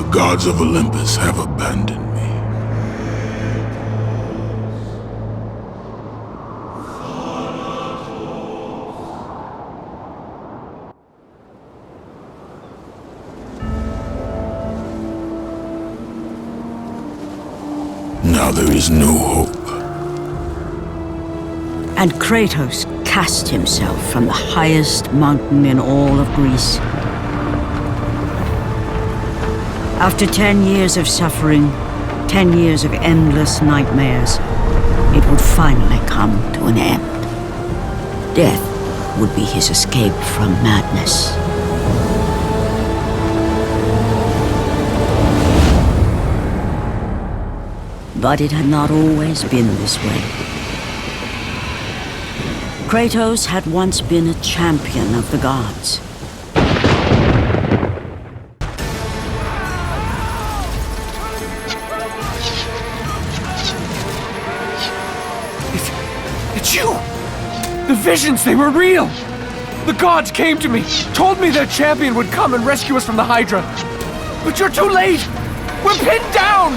The gods of Olympus have abandoned me. Now there is no hope. And Kratos cast himself from the highest mountain in all of Greece. After 10 years of suffering, 10 years of endless nightmares, it would finally come to an end. Death would be his escape from madness. But it had not always been this way. Kratos had once been a champion of the gods. It's you! The visions, they were real! The gods came to me, told me their champion would come and rescue us from the Hydra. But you're too late! We're pinned down!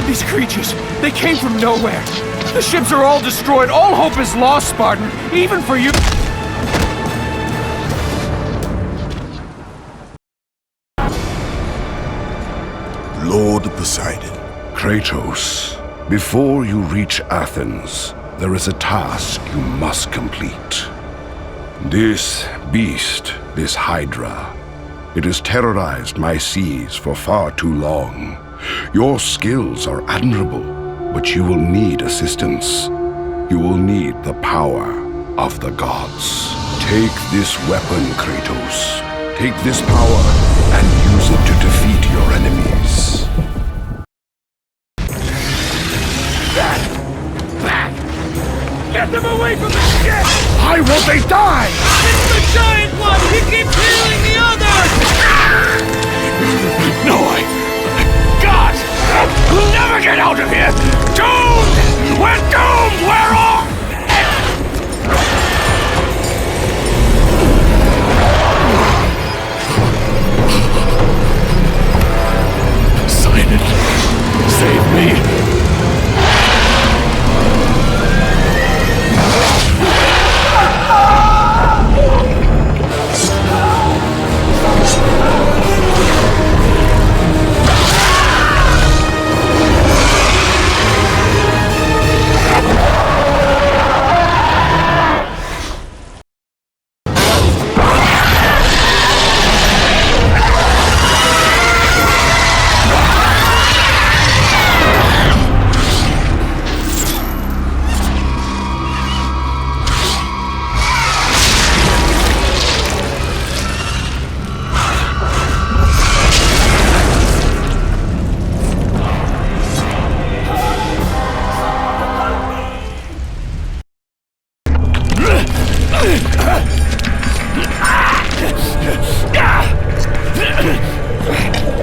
These creatures, they came from nowhere. The ships are all destroyed. All hope is lost, Spartan. Even for you. Lord Poseidon. Kratos, before you reach Athens, there is a task you must complete. This beast, this Hydra, it has terrorized my seas for far too long. Your skills are admirable, but you will need assistance. You will need the power of the gods. Take this weapon, Kratos. Take this power and use it to defeat your enemies. Back! Get them away from the ship! Why won't they die? It's the giant one! He keeps healing the others! No, God! We'll never get out of here! Doomed! We're doomed! We're all... Poseidon, save me!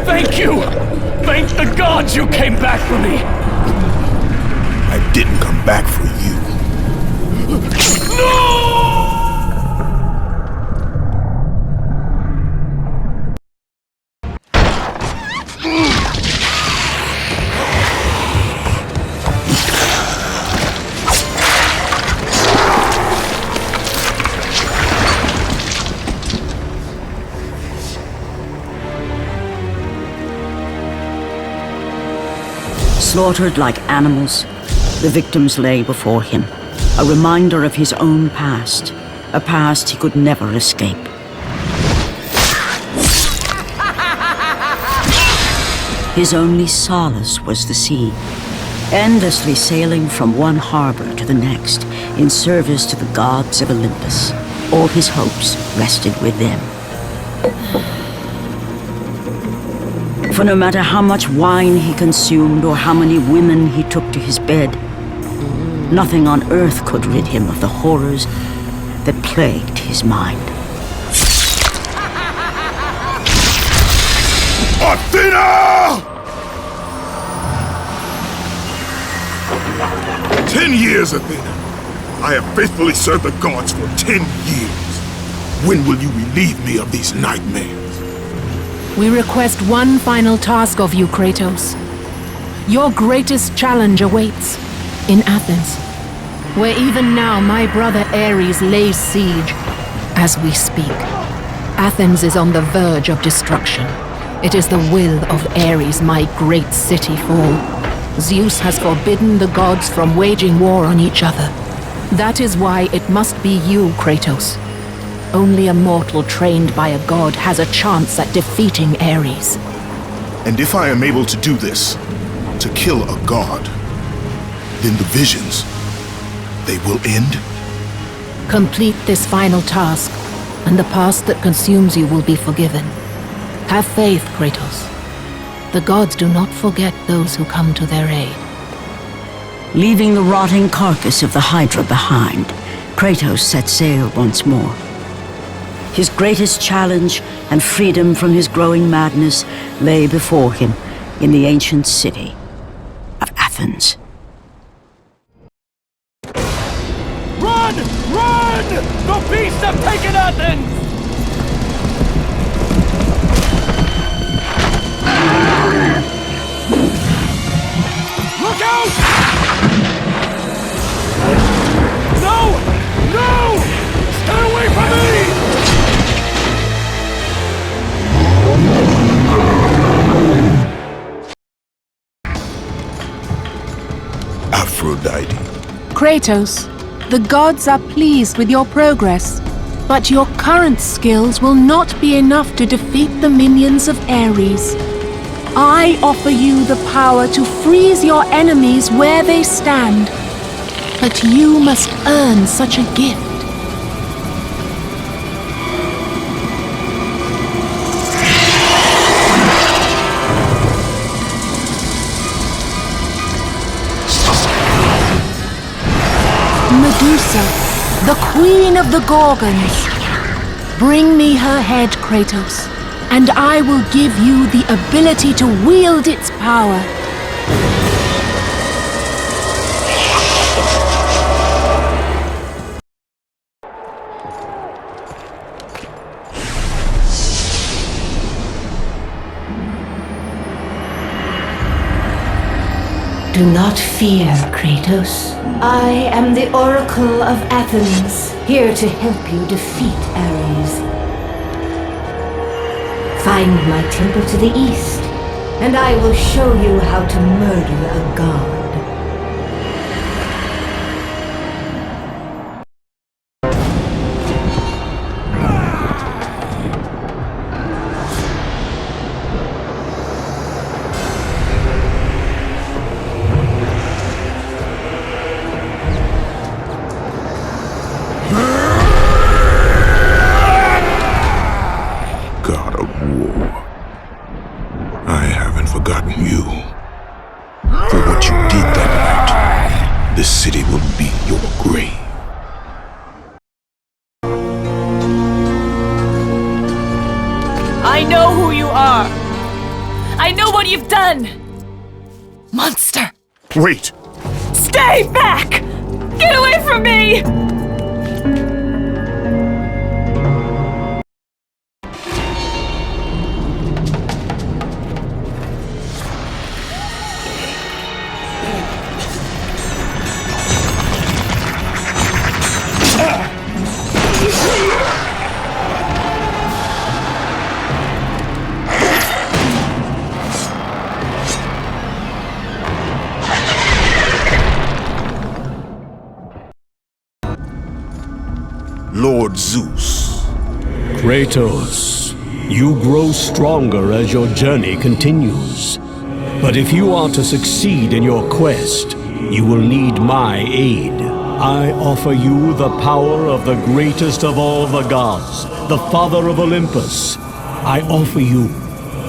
Thank you! Thank the gods you came back for me! I didn't come back for you. No! Slaughtered like animals, the victims lay before him, a reminder of his own past, a past he could never escape. His only solace was the sea, endlessly sailing from one harbor to the next in service to the gods of Olympus. All his hopes rested with them. For no matter how much wine he consumed or how many women he took to his bed, nothing on earth could rid him of the horrors that plagued his mind. Athena! 10 years, Athena. I have faithfully served the gods for 10 years. When will you relieve me of these nightmares? We request one final task of you, Kratos. Your greatest challenge awaits in Athens, where even now my brother Ares lays siege as we speak. Athens is on the verge of destruction. It is the will of Ares my great city fall. Zeus has forbidden the gods from waging war on each other. That is why it must be you, Kratos. Only a mortal trained by a god has a chance at defeating Ares. And if I am able to do this, to kill a god, then the visions, they will end? Complete this final task, and the past that consumes you will be forgiven. Have faith, Kratos. The gods do not forget those who come to their aid. Leaving the rotting carcass of the Hydra behind, Kratos set sail once more. His greatest challenge and freedom from his growing madness lay before him in the ancient city of Athens. Run! Run! The beasts have taken Athens! Look out! No! No! Stay away from me! Aphrodite. Kratos, the gods are pleased with your progress, but your current skills will not be enough to defeat the minions of Ares. I offer you the power to freeze your enemies where they stand, but you must earn such a gift. Medusa, the queen of the Gorgons. Bring me her head, Kratos, and I will give you the ability to wield its power. Do not fear, Kratos. I am the Oracle of Athens, here to help you defeat Ares. Find my temple to the east, and I will show you how to murder a god. God of war. I haven't forgotten you. For what you did that night, this city will be your grave. I know who you are. I know what you've done. Monster. Wait! Stay back! Get away from me! Lord Zeus. Kratos, you grow stronger as your journey continues. But if you are to succeed in your quest, you will need my aid. I offer you the power of the greatest of all the gods, the father of Olympus. I offer you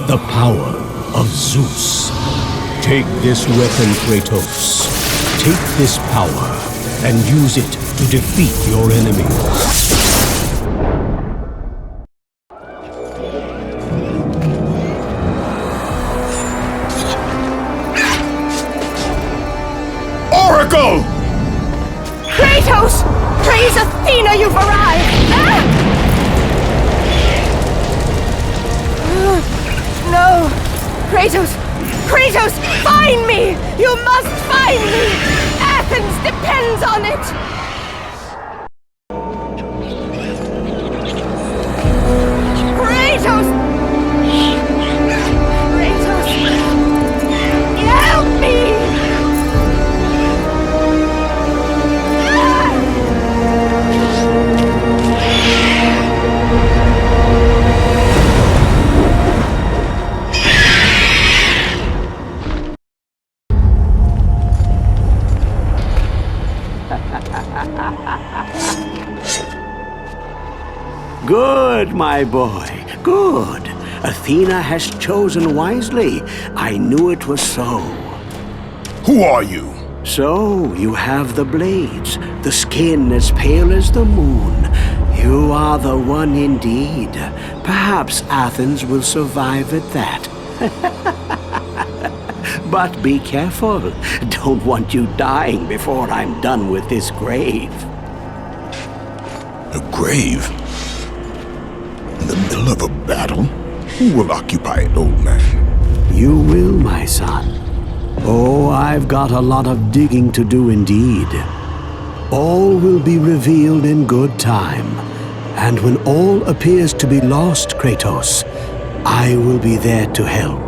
the power of Zeus. Take this weapon, Kratos. Take this power and use it to defeat your enemies. Oracle! Kratos! Praise Athena, you've arrived! Ah! Kratos! Kratos, find me! You must find me! Athens depends on it! Kratos! Kratos! Help me! Good, my boy, good. Athena has chosen wisely. I knew it was so. Who are you? So, you have the blades, the skin as pale as the moon. You are the one indeed. Perhaps Athens will survive at that. But be careful. Don't want you dying before I'm done with this grave. A grave? In the middle of a battle? Who will occupy it, old man? You will, my son. Oh, I've got a lot of digging to do indeed. All will be revealed in good time. And when all appears to be lost, Kratos, I will be there to help.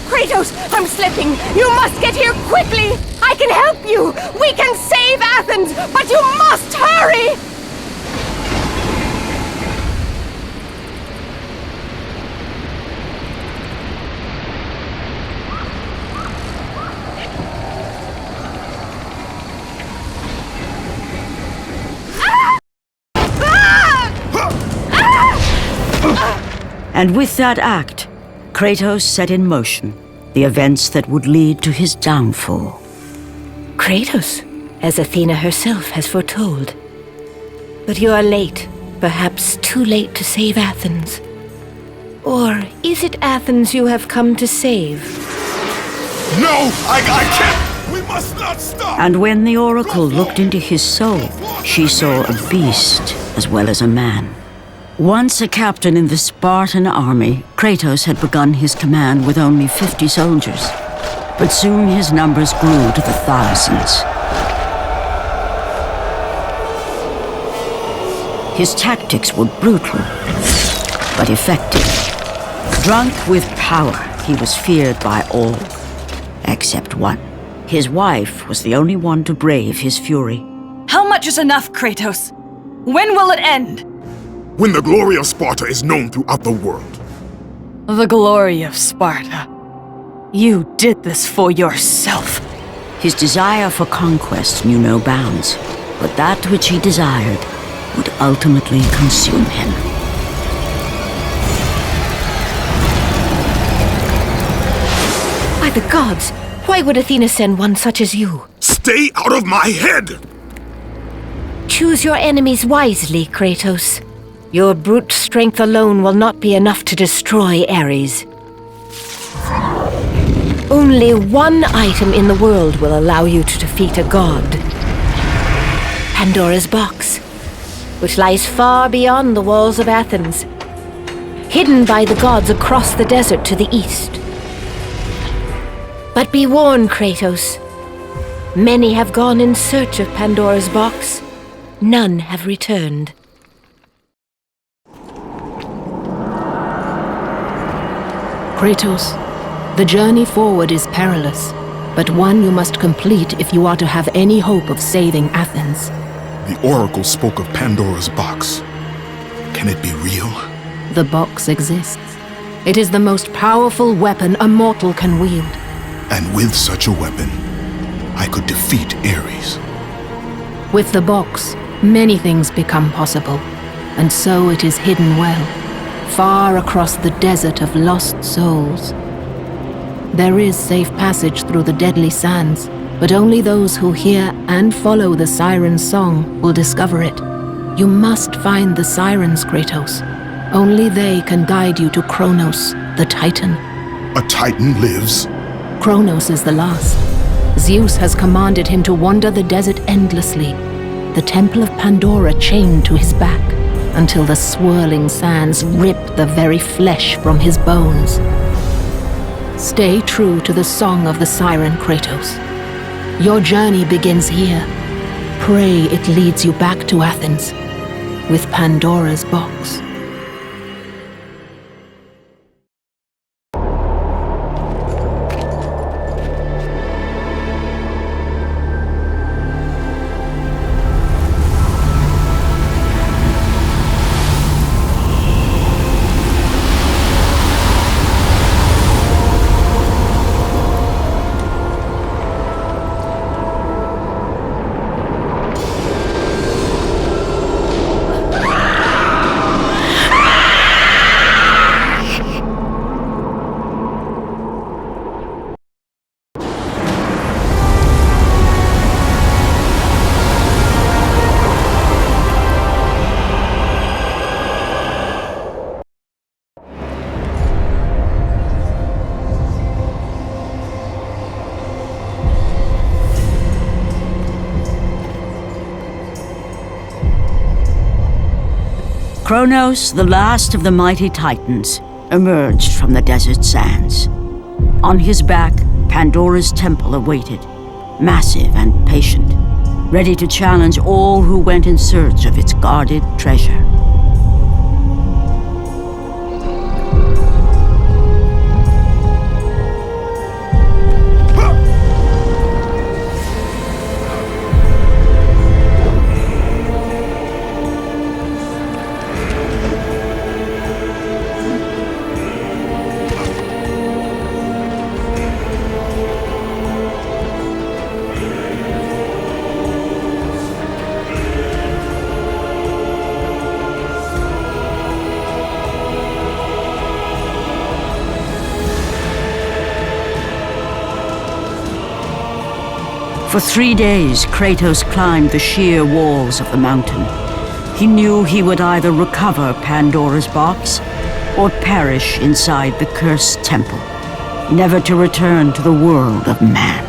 Kratos, I'm slipping! You must get here quickly! I can help you! We can save Athens! But you must hurry! And with that act, Kratos set in motion the events that would lead to his downfall. Kratos, as Athena herself has foretold. But you are late, perhaps too late to save Athens. Or is it Athens you have come to save? No! I can't! We must not stop! And when the Oracle looked into his soul, she saw a beast as well as a man. Once a captain in the Spartan army, Kratos had begun his command with only 50 soldiers. But soon his numbers grew to the thousands. His tactics were brutal, but effective. Drunk with power, he was feared by all, except one. His wife was the only one to brave his fury. How much is enough, Kratos? When will it end? When the glory of Sparta is known throughout the world. The glory of Sparta. You did this for yourself. His desire for conquest knew no bounds, but that which he desired would ultimately consume him. By the gods, why would Athena send one such as you? Stay out of my head! Choose your enemies wisely, Kratos. Your brute strength alone will not be enough to destroy Ares. Only one item in the world will allow you to defeat a god. Pandora's box, which lies far beyond the walls of Athens, hidden by the gods across the desert to the east. But be warned, Kratos. Many have gone in search of Pandora's box. None have returned. Kratos, the journey forward is perilous, but one you must complete if you are to have any hope of saving Athens. The Oracle spoke of Pandora's box. Can it be real? The box exists. It is the most powerful weapon a mortal can wield. And with such a weapon, I could defeat Ares. With the box, many things become possible, and so it is hidden well, far across the desert of lost souls. There is safe passage through the deadly sands, but only those who hear and follow the Siren's song will discover it. You must find the Sirens, Kratos. Only they can guide you to Kronos, the Titan. A Titan lives? Kronos is the last. Zeus has commanded him to wander the desert endlessly, the Temple of Pandora chained to his back, until the swirling sands rip the very flesh from his bones. Stay true to the song of the Siren, Kratos. Your journey begins here. Pray it leads you back to Athens, with Pandora's box. Kronos, the last of the mighty Titans, emerged from the desert sands. On his back, Pandora's temple awaited, massive and patient, ready to challenge all who went in search of its guarded treasure. For 3 days, Kratos climbed the sheer walls of the mountain. He knew he would either recover Pandora's box or perish inside the cursed temple, never to return to the world of man.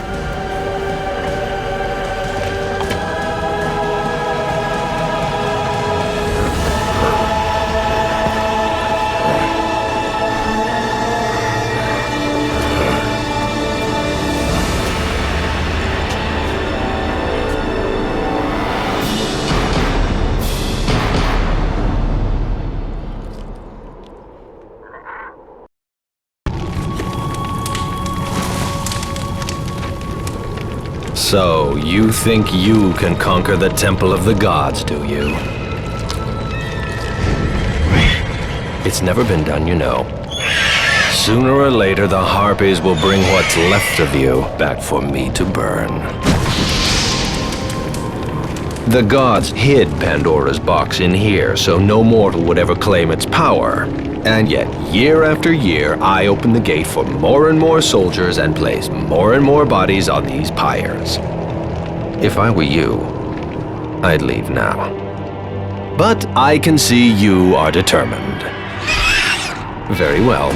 So, you think you can conquer the Temple of the Gods, do you? It's never been done, you know. Sooner or later, the Harpies will bring what's left of you back for me to burn. The gods hid Pandora's box in here, so no mortal would ever claim its power. And yet, year after year, I open the gate for more and more soldiers and place more and more bodies on these pyres. If I were you, I'd leave now. But I can see you are determined. Very well.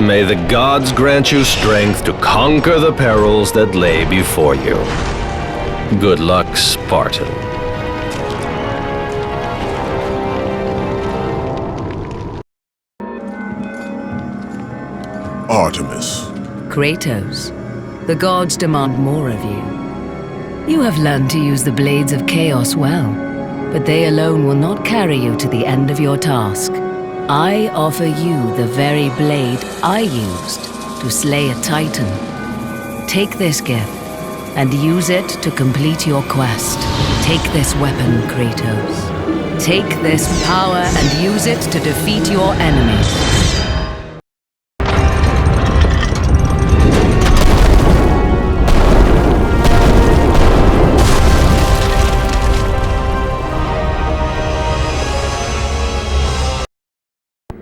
May the gods grant you strength to conquer the perils that lay before you. Good luck, Spartan. Artemis. Kratos, the gods demand more of you. You have learned to use the blades of chaos well, but they alone will not carry you to the end of your task. I offer you the very blade I used to slay a Titan. Take this gift and use it to complete your quest. Take this weapon, Kratos. Take this power and use it to defeat your enemies.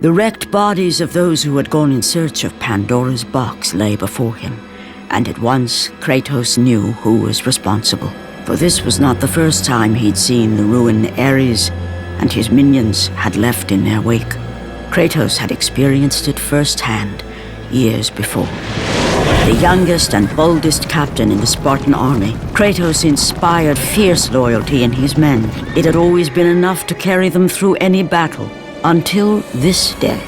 The wrecked bodies of those who had gone in search of Pandora's box lay before him, and at once Kratos knew who was responsible. For this was not the first time he'd seen the ruin Ares and his minions had left in their wake. Kratos had experienced it firsthand years before. The youngest and boldest captain in the Spartan army, Kratos inspired fierce loyalty in his men. It had always been enough to carry them through any battle. Until this day.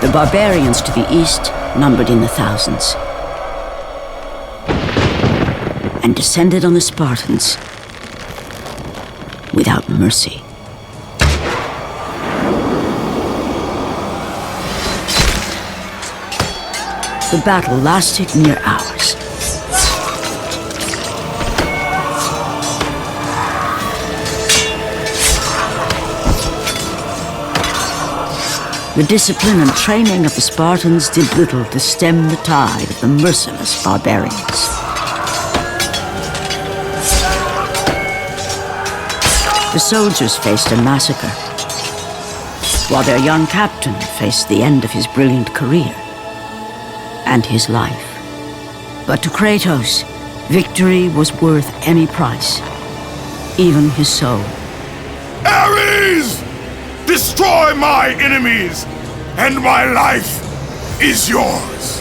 The barbarians to the east numbered in the thousands, and descended on the Spartans without mercy. The battle lasted near hours. The discipline and training of the Spartans did little to stem the tide of the merciless barbarians. The soldiers faced a massacre, while their young captain faced the end of his brilliant career and his life. But to Kratos, victory was worth any price, even his soul. Ares! Destroy my enemies, and my life is yours.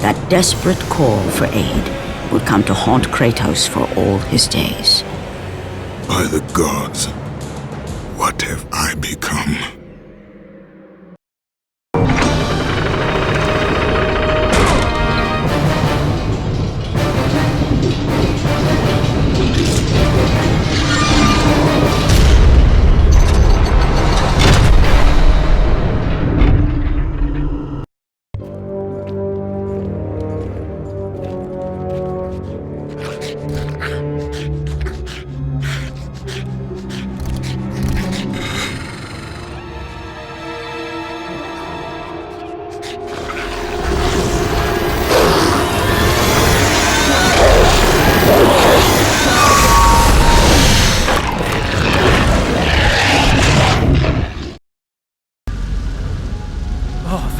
That desperate call for aid would come to haunt Kratos for all his days. By the gods, what have I become?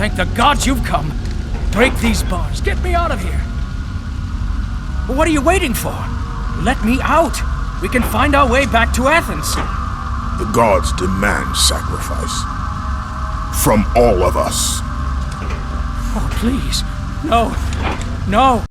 Thank the gods you've come. Break these bars. Get me out of here. But what are you waiting for? Let me out. We can find our way back to Athens. The gods demand sacrifice. From all of us. Oh, please. No. No.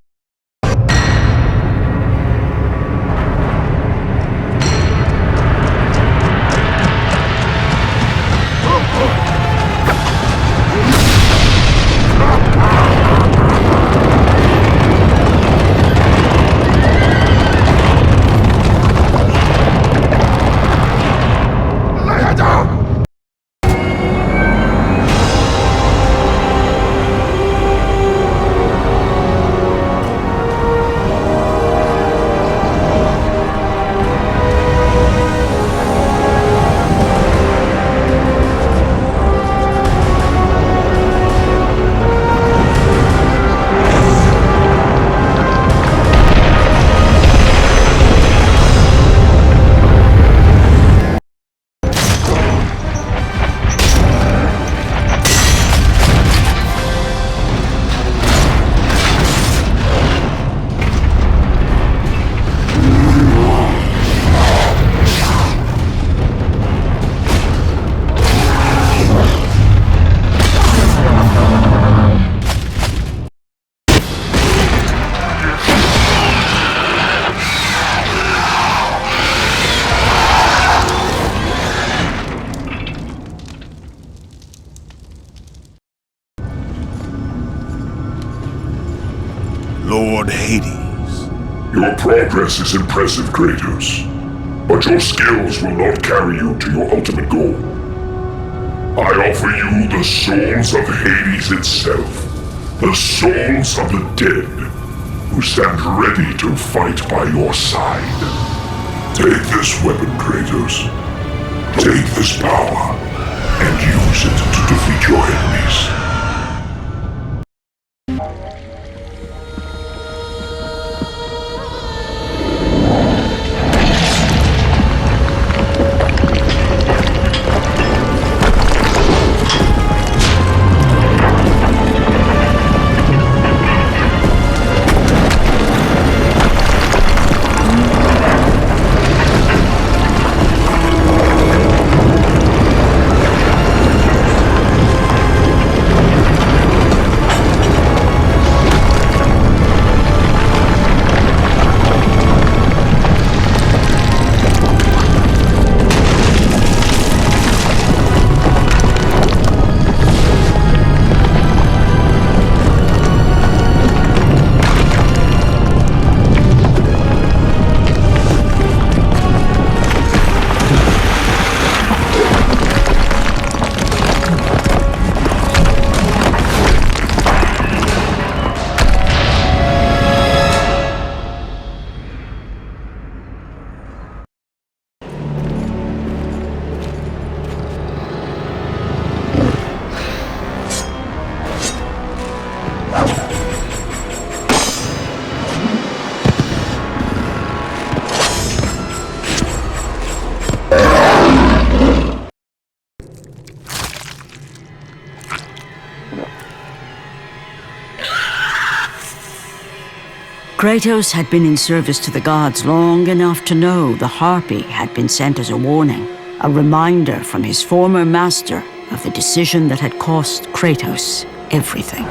Lord Hades. Your progress is impressive, Kratos. But your skills will not carry you to your ultimate goal. I offer you the souls of Hades itself. The souls of the dead, who stand ready to fight by your side. Take this weapon, Kratos. Take this power, and use it to defeat your enemies. Kratos had been in service to the gods long enough to know the Harpy had been sent as a warning, a reminder from his former master of the decision that had cost Kratos everything.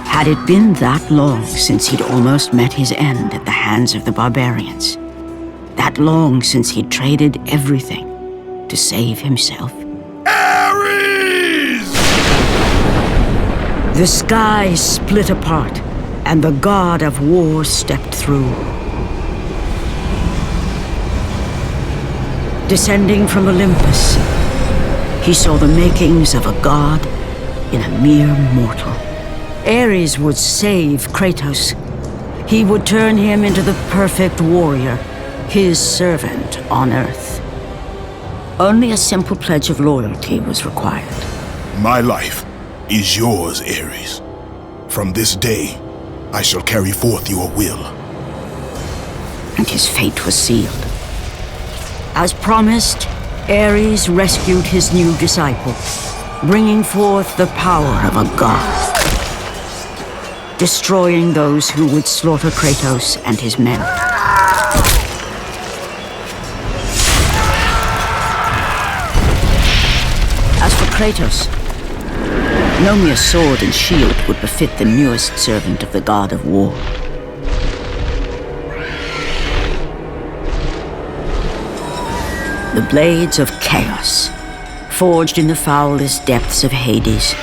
Had it been that long since he'd almost met his end at the hands of the barbarians? That long since he'd traded everything to save himself? Ares! The sky split apart, and the god of war stepped through. Descending from Olympus, he saw the makings of a god in a mere mortal. Ares would save Kratos. He would turn him into the perfect warrior, his servant on Earth. Only a simple pledge of loyalty was required. My life is yours, Ares. From this day, I shall carry forth your will. And his fate was sealed. As promised, Ares rescued his new disciple, bringing forth the power of a god, destroying those who would slaughter Kratos and his men. As for Kratos, no mere sword and shield would befit the newest servant of the god of war. The blades of chaos, forged in the foulest depths of Hades.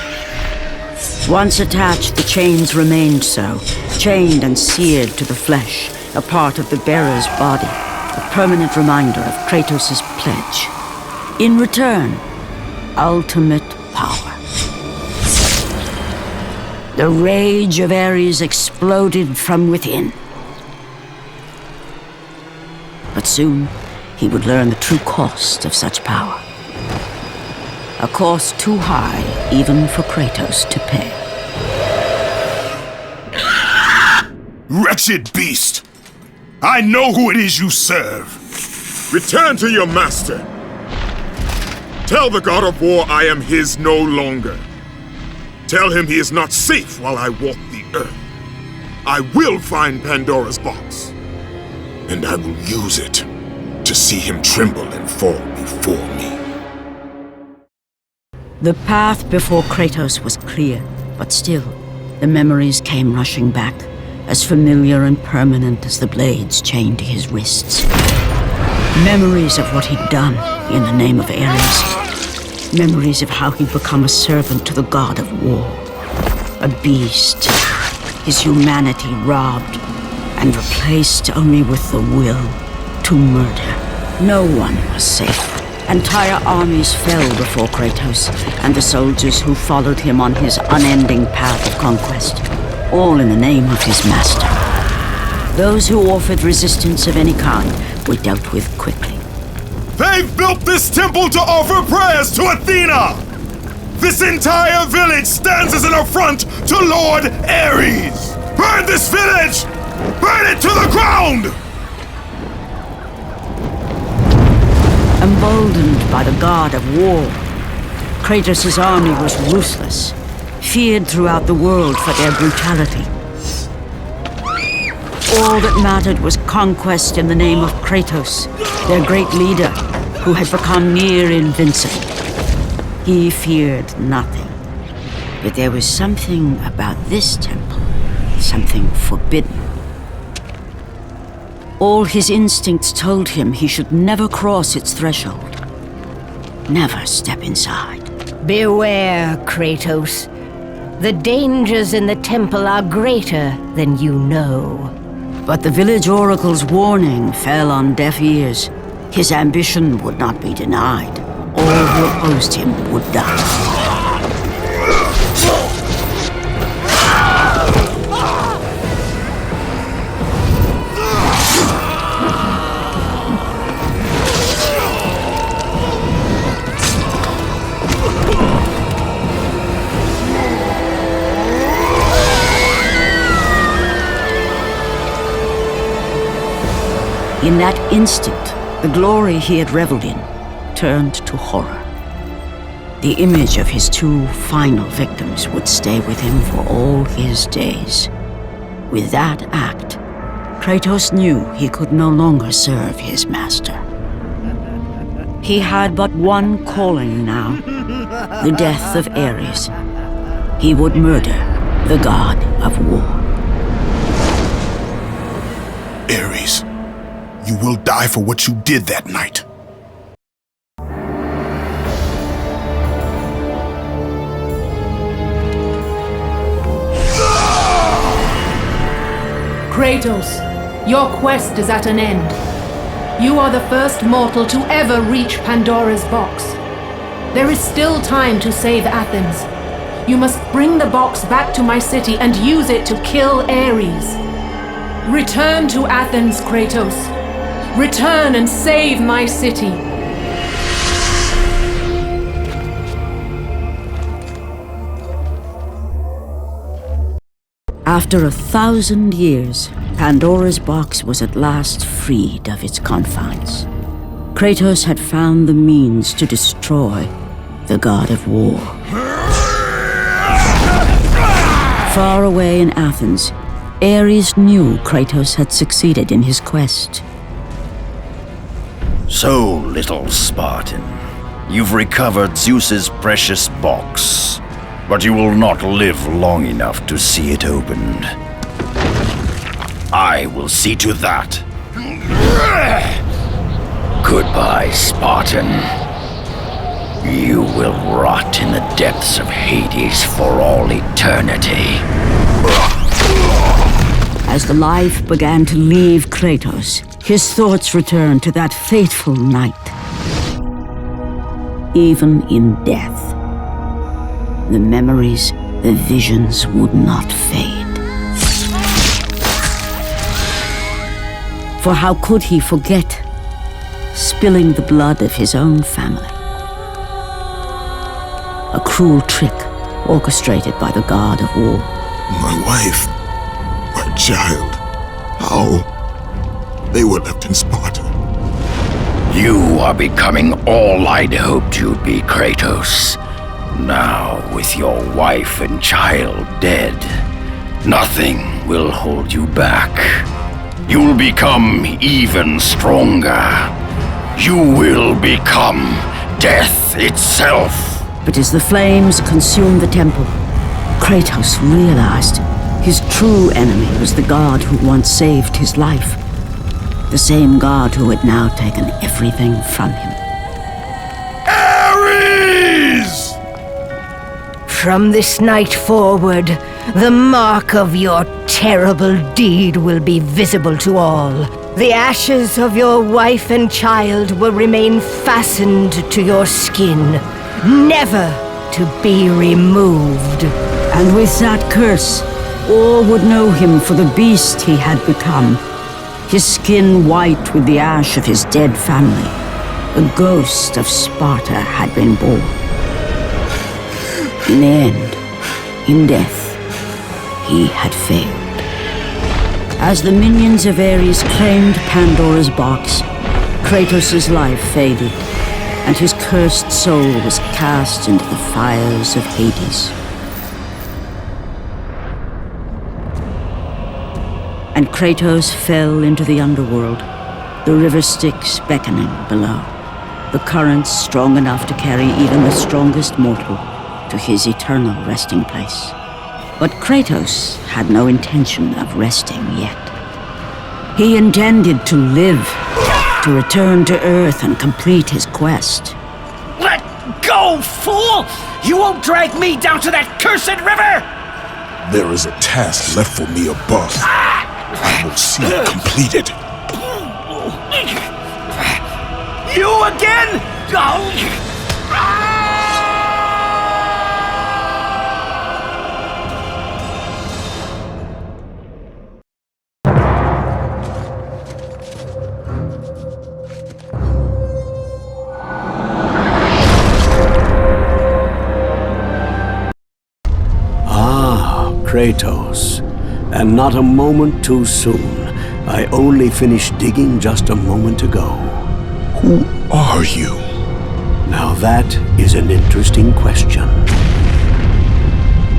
Once attached, the chains remained so, chained and seared to the flesh, a part of the bearer's body, a permanent reminder of Kratos' pledge. In return, ultimate power. The rage of Ares exploded from within. But soon, he would learn the true cost of such power. A cost too high even for Kratos to pay. Wretched beast! I know who it is you serve! Return to your master! Tell the god of war I am his no longer. Tell him he is not safe while I walk the earth. I will find Pandora's box. And I will use it to see him tremble and fall before me. The path before Kratos was clear, but still, the memories came rushing back, as familiar and permanent as the blades chained to his wrists. Memories of what he'd done in the name of Ares. Memories of how he'd become a servant to the god of war. A beast, his humanity robbed and replaced only with the will to murder. No one was safe. Entire armies fell before Kratos and the soldiers who followed him on his unending path of conquest, all in the name of his master. Those who offered resistance of any kind were dealt with quickly. They've built this temple to offer prayers to Athena! This entire village stands as an affront to Lord Ares! Burn this village! Burn it to the ground! Emboldened by the god of war, Kratos' army was ruthless, feared throughout the world for their brutality. All that mattered was conquest in the name of Kratos, their great leader, who had become near invincible. He feared nothing. But there was something about this temple, something forbidden. All his instincts told him he should never cross its threshold. Never step inside. Beware, Kratos. The dangers in the temple are greater than you know. But the village oracle's warning fell on deaf ears. His ambition would not be denied. All who opposed him would die. In that instant, the glory he had reveled in turned to horror. The image of his two final victims would stay with him for all his days. With that act, Kratos knew he could no longer serve his master. He had but one calling now, the death of Ares. He would murder the god of war. Ares, you will die for what you did that night. Kratos, your quest is at an end. You are the first mortal to ever reach Pandora's box. There is still time to save Athens. You must bring the box back to my city and use it to kill Ares. Return to Athens, Kratos. Return and save my city. After 1,000 years, Pandora's box was at last freed of its confines. Kratos had found the means to destroy the god of war. Far away in Athens, Ares knew Kratos had succeeded in his quest. So, little Spartan, you've recovered Zeus's precious box, but you will not live long enough to see it opened. I will see to that. Goodbye, Spartan. You will rot in the depths of Hades for all eternity. As the life began to leave Kratos, his thoughts returned to that fateful night. Even in death, the memories, the visions would not fade. For how could he forget spilling the blood of his own family? A cruel trick orchestrated by the god of war. My wife, my child, how? They were left in Sparta. You are becoming all I'd hoped you'd be, Kratos. Now, with your wife and child dead, nothing will hold you back. You'll become even stronger. You will become death itself. But as the flames consumed the temple, Kratos realized his true enemy was the god who once saved his life. The same god who had now taken everything from him. Ares! From this night forward, the mark of your terrible deed will be visible to all. The ashes of your wife and child will remain fastened to your skin, never to be removed. And with that curse, all would know him for the beast he had become. His skin white with the ash of his dead family. The ghost of Sparta had been born. In the end, in death, he had failed. As the minions of Ares claimed Pandora's box, Kratos' life faded, and his cursed soul was cast into the fires of Hades. And Kratos fell into the underworld, the river Styx beckoning below, the currents strong enough to carry even the strongest mortal to his eternal resting place. But Kratos had no intention of resting yet. He intended to live, to return to Earth and complete his quest. Let go, fool! You won't drag me down to that cursed river! There is a task left for me above. I will see it completed. You again? Oh. Kratos, and not a moment too soon. I only finished digging just a moment ago. Who are you? Now that is an interesting question.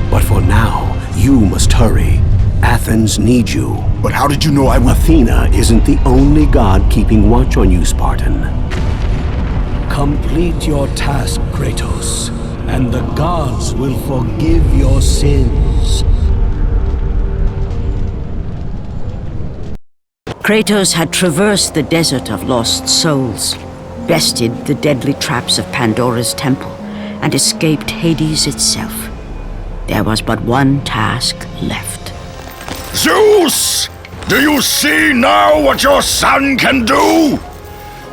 But for now, you must hurry. Athens needs you. But how did you know I would? Athena isn't the only god keeping watch on you, Spartan. Complete your task, Kratos, and the gods will forgive your sins. Kratos had traversed the desert of lost souls, bested the deadly traps of Pandora's temple, and escaped Hades itself. There was but one task left. Zeus! Do you see now what your son can do?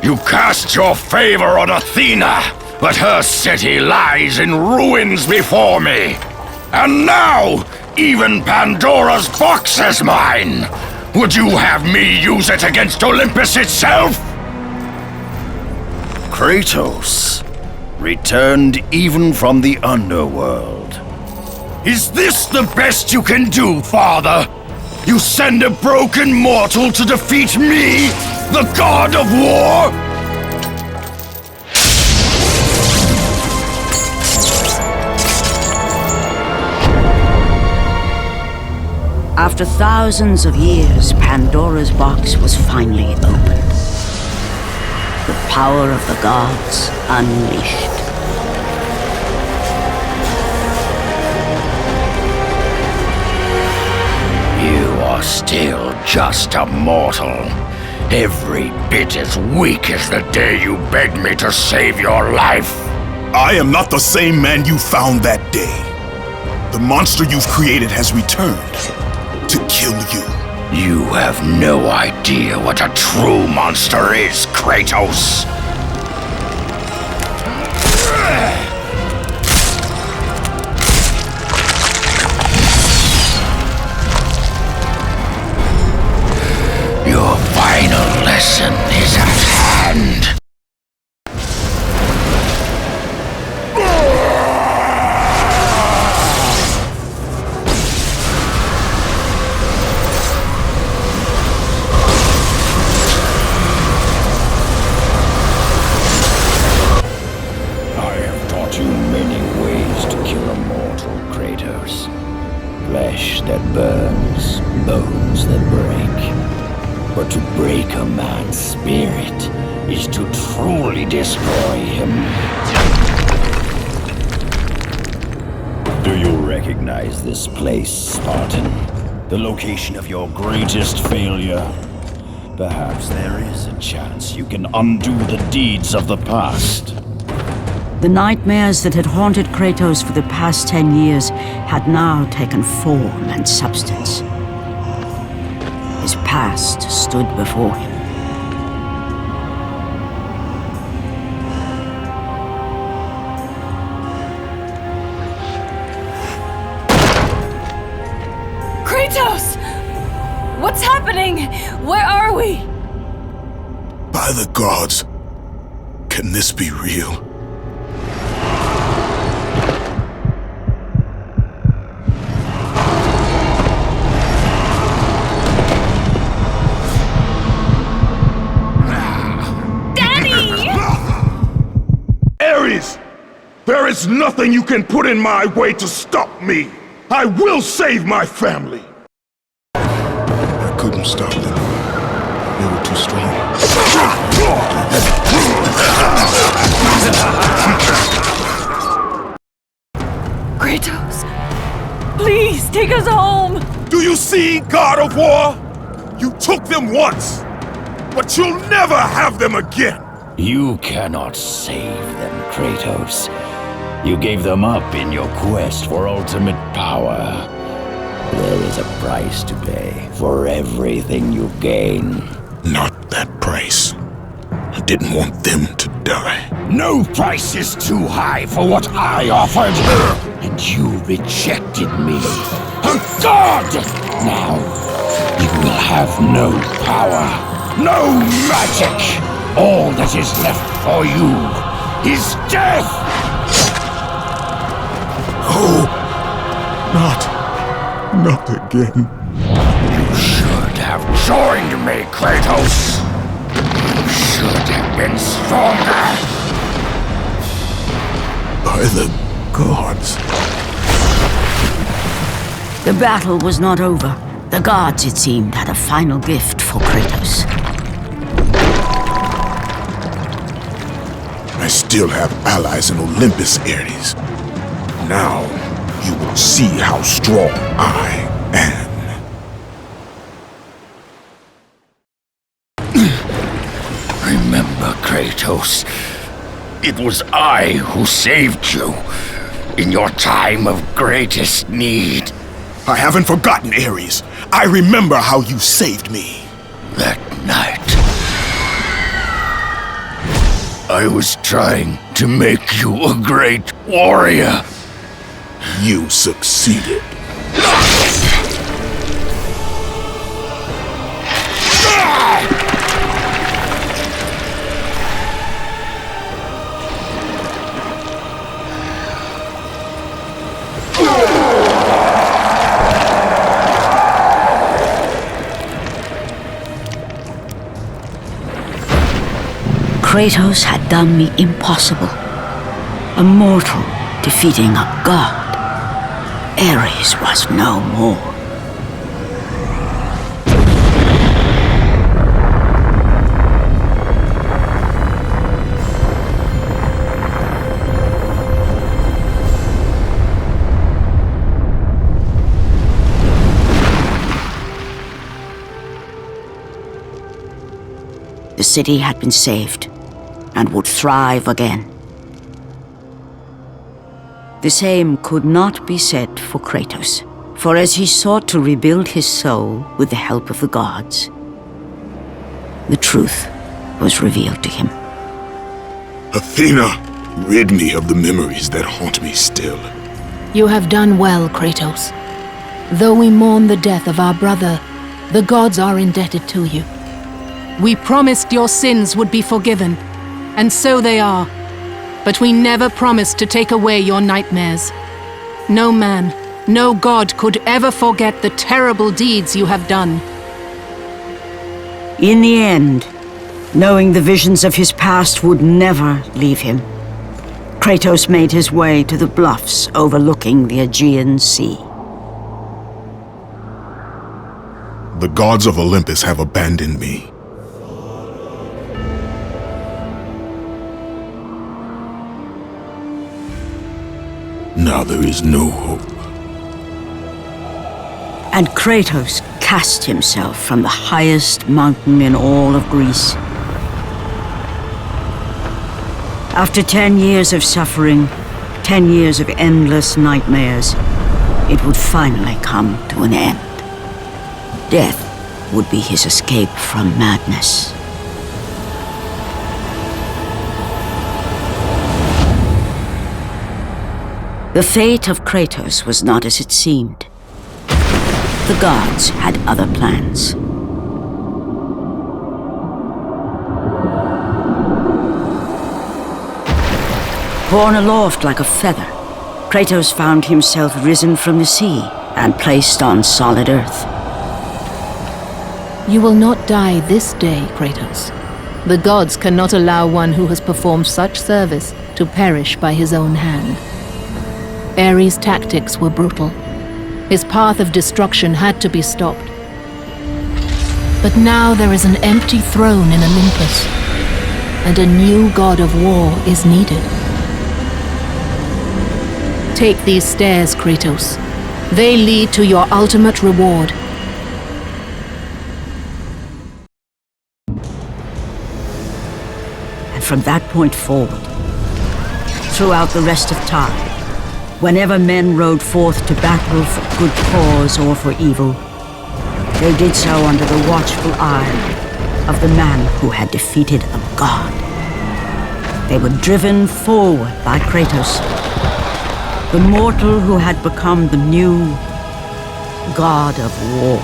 You cast your favor on Athena, but her city lies in ruins before me. And now, even Pandora's box is mine! Would you have me use it against Olympus itself? Kratos, returned even from the underworld. Is this the best you can do, father? You send a broken mortal to defeat me, the god of war? After thousands of years, Pandora's box was finally opened. The power of the gods unleashed. You are still just a mortal. Every bit as weak as the day you begged me to save your life. I am not the same man you found that day. The monster you've created has returned to kill you. You have no idea what a true monster is, Kratos. Your final lesson is at hand. Flesh that burns, bones that break. But to break a man's spirit is to truly destroy him. Do you recognize this place, Spartan? The location of your greatest failure? Perhaps there is a chance you can undo the deeds of the past. The nightmares that had haunted Kratos for the past 10 years had now taken form and substance. His past stood before him. What's happening? Where are we? By the gods, can this be real? Ares! There is nothing you can put in my way to stop me! I will save my family! I couldn't stop them. They were too strong. Kratos, please take us home! Do you see, God of War? You took them once, but you'll never have them again! You cannot save them, Kratos. You gave them up in your quest for ultimate power. There is a price to pay for everything you gain. Not that price. I didn't want them to die. No price is too high for what I offered, and you rejected me. A god! Now, you will have no power, no magic. All that is left for you is death! Oh, not again. You should have joined me, Kratos! You should have been stronger! By the gods. The battle was not over. The gods, it seemed, had a final gift for Kratos. I still have allies in Olympus, Ares. Now, you will see how strong I am. Remember, Kratos, it was I who saved you in your time of greatest need. I haven't forgotten, Ares. I remember how you saved me. That night, I was trying to make you a great warrior. You succeeded. Kratos had done me impossible. A mortal defeating a god. Ares was no more. The city had been saved and would thrive again. The same could not be said for Kratos, for as he sought to rebuild his soul with the help of the gods, the truth was revealed to him. Athena, rid me of the memories that haunt me still. You have done well, Kratos. Though we mourn the death of our brother, the gods are indebted to you. We promised your sins would be forgiven, and so they are. But we never promised to take away your nightmares. No man, no god could ever forget the terrible deeds you have done. In the end, knowing the visions of his past would never leave him, Kratos made his way to the bluffs overlooking the Aegean Sea. The gods of Olympus have abandoned me. Now there is no hope. And Kratos cast himself from the highest mountain in all of Greece. After 10 years of suffering, 10 years of endless nightmares, it would finally come to an end. Death would be his escape from madness. The fate of Kratos was not as it seemed. The gods had other plans. Borne aloft like a feather, Kratos found himself risen from the sea and placed on solid earth. You will not die this day, Kratos. The gods cannot allow one who has performed such service to perish by his own hand. Ares' tactics were brutal. His path of destruction had to be stopped. But now there is an empty throne in Olympus, and a new god of war is needed. Take these stairs, Kratos. They lead to your ultimate reward. And from that point forward, throughout the rest of time, whenever men rode forth to battle for good cause or for evil, they did so under the watchful eye of the man who had defeated a god. They were driven forward by Kratos, the mortal who had become the new god of war.